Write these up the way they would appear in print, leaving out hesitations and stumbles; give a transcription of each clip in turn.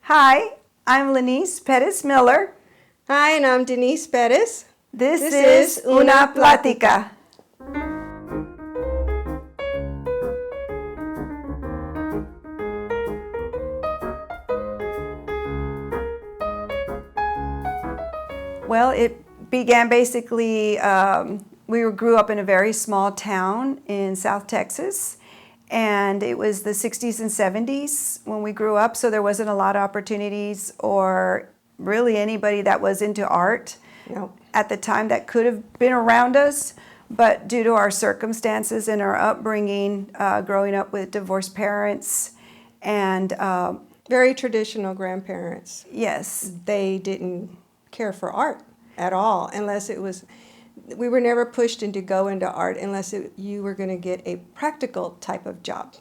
Hi, I'm Lenise Perez Miller. Hi, and I'm Denise Perez. This is Una Plática. Well, it began basically, we grew up in a very small town in South Texas, and it was the 60s and 70s when we grew up, so there wasn't a lot of opportunities or really anybody that was into art at the time that could have been around us. But due to our circumstances and our upbringing, growing up with divorced parents and very traditional grandparents. Yes. They didn't care for art at all unless it was, we were never pushed into go into art unless you were going to get a practical type of job.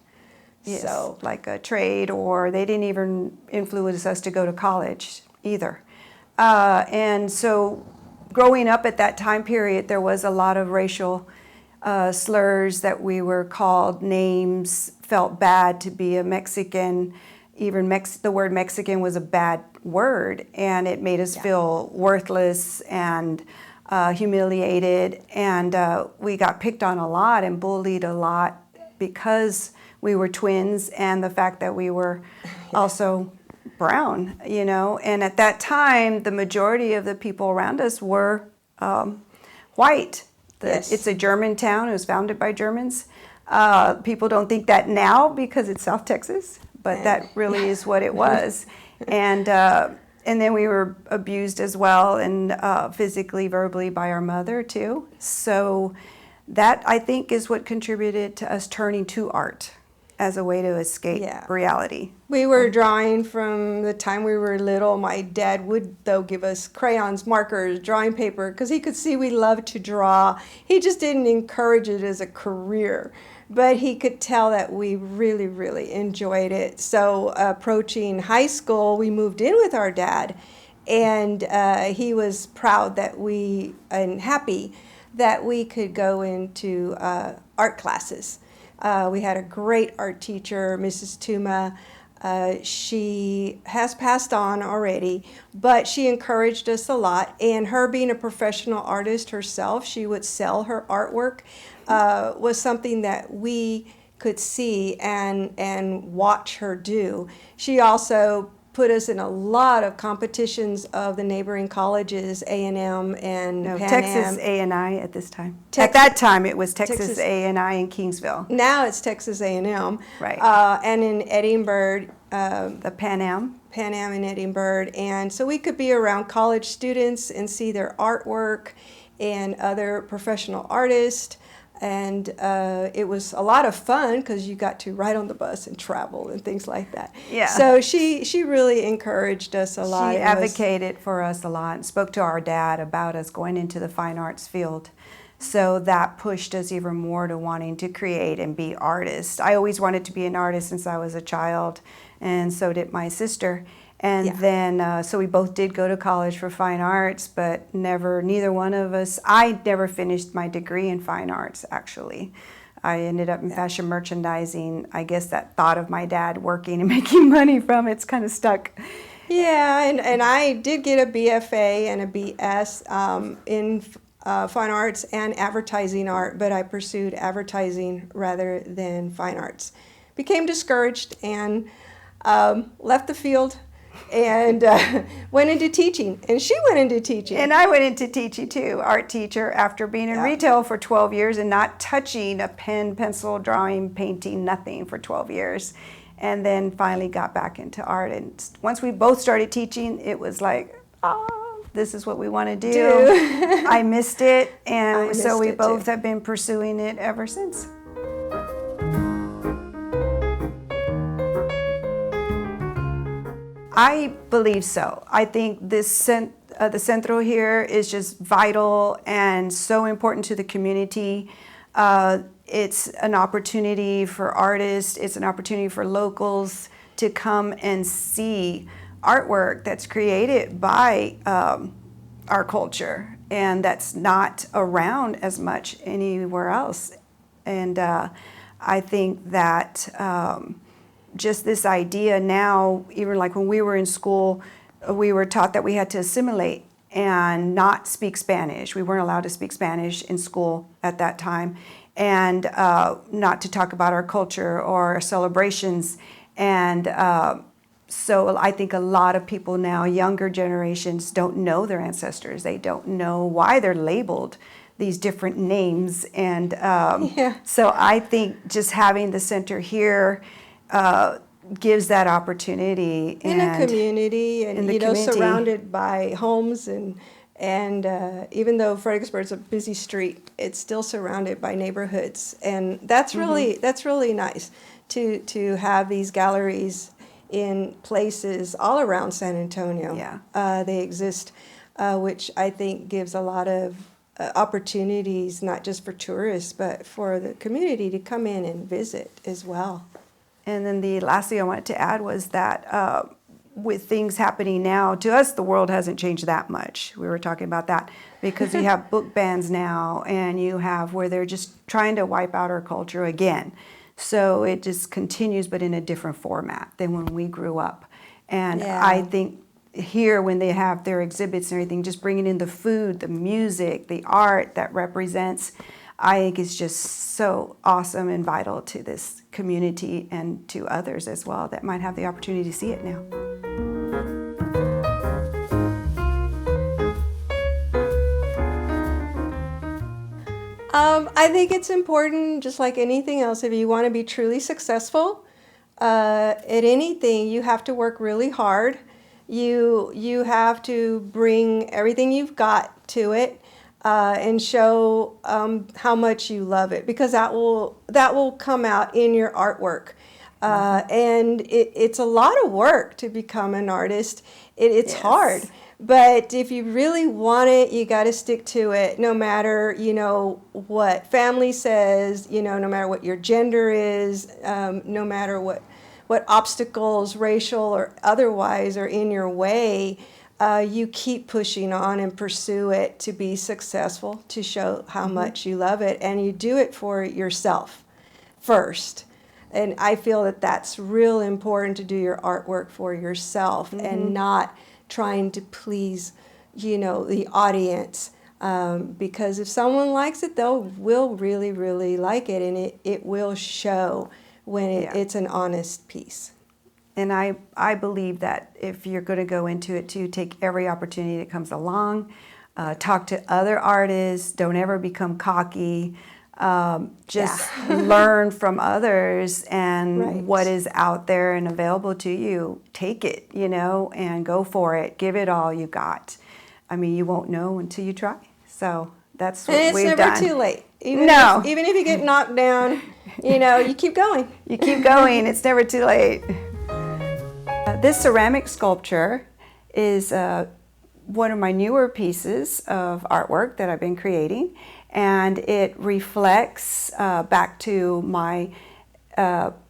Yes, so like a trade, or they didn't even influence us to go to college either. And so growing up at that time period, there was a lot of racial slurs that we were called, names, felt bad to be a Mexican. Even the word Mexican was a bad word, and it made us feel worthless and humiliated. And we got picked on a lot and bullied a lot because we were twins and the fact that we were also brown, And at that time, the majority of the people around us were white. It's a German town. It was founded by Germans. People don't think that now because it's South Texas, but that really is what it was. And then we were abused as well, and physically, verbally by our mother too. So that, I think, is what contributed to us turning to art as a way to escape reality. We were drawing from the time we were little. My dad would, though, give us crayons, markers, drawing paper, because he could see we loved to draw. He just didn't encourage it as a career, but he could tell that we really, really enjoyed it. So approaching high school, we moved in with our dad, and he was proud that and happy that we could go into art classes. We had a great art teacher, Mrs. Tuma. She has passed on already, but she encouraged us a lot. And her being a professional artist herself, she would sell her artwork, was something that we could see and watch her do. She also put us in a lot of competitions of the neighboring colleges, A&M and Pan Texas Am. A&I at this time. At that time, it was Texas A&I in Kingsville. Now it's Texas A&M. Right. And in Edinburgh. The Pan Am. Pan Am in Edinburgh. And so we could be around college students and see their artwork and other professional artists. And it was a lot of fun because you got to ride on the bus and travel and things like that. Yeah. So she really encouraged us a lot. She advocated for us a lot and spoke to our dad about us going into the fine arts field. So that pushed us even more to wanting to create and be artists. I always wanted to be an artist since I was a child, and so did my sister. And then, so we both did go to college for fine arts, but neither one of us, I never finished my degree in fine arts, actually. I ended up in fashion merchandising. I guess that thought of my dad working and making money from it's kind of stuck. Yeah, and I did get a BFA and a BS in fine arts and advertising art, but I pursued advertising rather than fine arts. Became discouraged and left the field and went into teaching. And she went into teaching. And I went into teaching too, art teacher, after being in retail for 12 years and not touching a pen, pencil, drawing, painting, nothing for 12 years. And then finally got back into art. And once we both started teaching, it was like, this is what we want to do. I missed it, and so we both have been pursuing it ever since. I believe so. I think the Centro here is just vital and so important to the community. It's an opportunity for artists, it's an opportunity for locals to come and see artwork that's created by our culture and that's not around as much anywhere else. And I think that just this idea now, even like when we were in school, we were taught that we had to assimilate and not speak Spanish. We weren't allowed to speak Spanish in school at that time, and not to talk about our culture or our celebrations. And so I think a lot of people now, younger generations, don't know their ancestors. They don't know why they're labeled these different names. And so I think just having the center here gives that opportunity. In a community, and in the community. surrounded by homes, and even though Fredericksburg's a busy street, it's still surrounded by neighborhoods, and that's really nice to have these galleries in places all around San Antonio. Yeah. They exist, which I think gives a lot of opportunities, not just for tourists, but for the community to come in and visit as well. And then the last thing I wanted to add was that with things happening now, to us, the world hasn't changed that much. We were talking about that because you have book bans now, and you have where they're just trying to wipe out our culture again. So it just continues, but in a different format than when we grew up. And I think here, when they have their exhibits and everything, just bringing in the food, the music, the art that represents, I think it's just so awesome and vital to this community and to others as well that might have the opportunity to see it now. I think it's important, just like anything else, if you want to be truly successful at anything, you have to work really hard. You have to bring everything you've got to it. And show how much you love it, because that will come out in your artwork. And it's a lot of work to become an artist. It's hard, but if you really want it, you got to stick to it, no matter what family says, no matter what your gender is, no matter what obstacles, racial or otherwise, are in your way. You keep pushing on and pursue it to be successful, to show how much you love it, and you do it for yourself first. And I feel that that's real important, to do your artwork for yourself and not trying to please, the audience. Because if someone likes it, will really, really like it, and it will show when it's an honest piece. And I believe that if you're going to go into it, to take every opportunity that comes along, talk to other artists, don't ever become cocky, just learn from others, and what is out there and available to you, take it, and go for it. Give it all you got. I mean, you won't know until you try. So that's what we've done. And it's never too late. Even if you get knocked down, you keep going. You keep going. It's never too late. This ceramic sculpture is one of my newer pieces of artwork that I've been creating, and it reflects back to my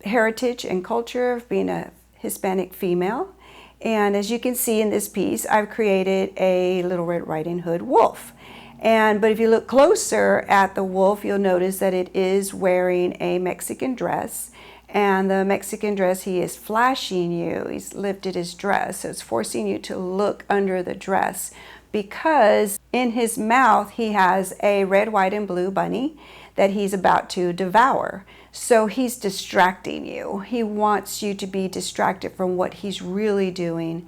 heritage and culture of being a Hispanic female. And as you can see in this piece, I've created a Little Red Riding Hood wolf. But if you look closer at the wolf, you'll notice that it is wearing a Mexican dress. And the Mexican dress, he is flashing you. He's lifted his dress, so it's forcing you to look under the dress, because in his mouth he has a red, white, and blue bunny that he's about to devour. So he's distracting you. He wants you to be distracted from what he's really doing.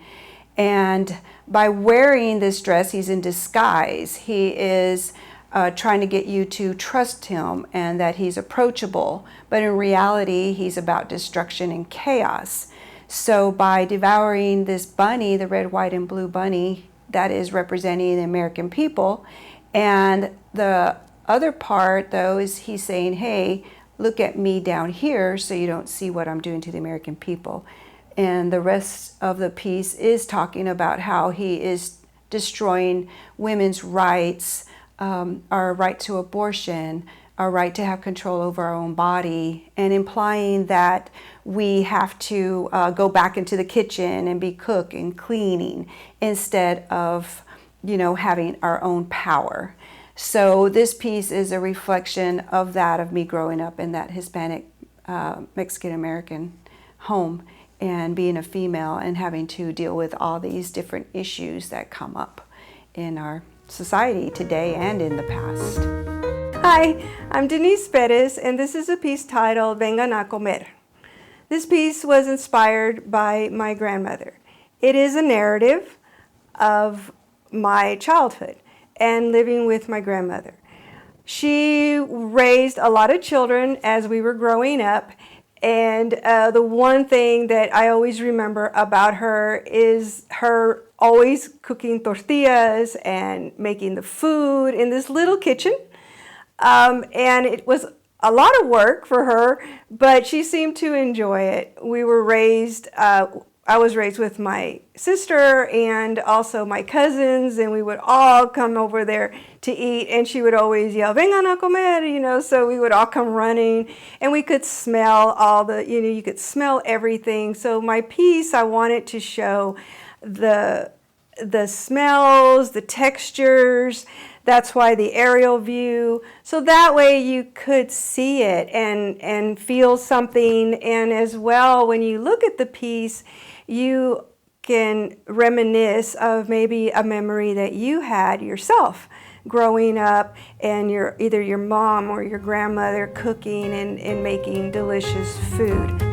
And by wearing this dress, he's in disguise. He is trying to get you to trust him and that he's approachable. But in reality, he's about destruction and chaos. So by devouring this bunny, the red, white, and blue bunny, that is representing the American people. And the other part, though, is he's saying, hey, look at me down here so you don't see what I'm doing to the American people. And the rest of the piece is talking about how he is destroying women's rights, our right to abortion, our right to have control over our own body, and implying that we have to go back into the kitchen and be cook and cleaning instead of, having our own power. So this piece is a reflection of that, of me growing up in that Hispanic, Mexican-American home and being a female and having to deal with all these different issues that come up in our society today and in the past. Hi, I'm Denise Perez, and this is a piece titled Vengan a comer. This piece was inspired by my grandmother. It is a narrative of my childhood and living with my grandmother. She raised a lot of children as we were growing up, and the one thing that I always remember about her is her always cooking tortillas and making the food in this little kitchen. And it was a lot of work for her, but she seemed to enjoy it. We were raised, I was raised with my sister and also my cousins, and we would all come over there to eat, and she would always yell, "Vengan a comer," you know, so we would all come running, and we could smell all the, you know, you could smell everything. So my piece, I wanted to show the smells, the textures. That's why the aerial view. So that way you could see it and feel something. And as well, when you look at the piece, you can reminisce of maybe a memory that you had yourself growing up, and either your mom or your grandmother cooking and making delicious food.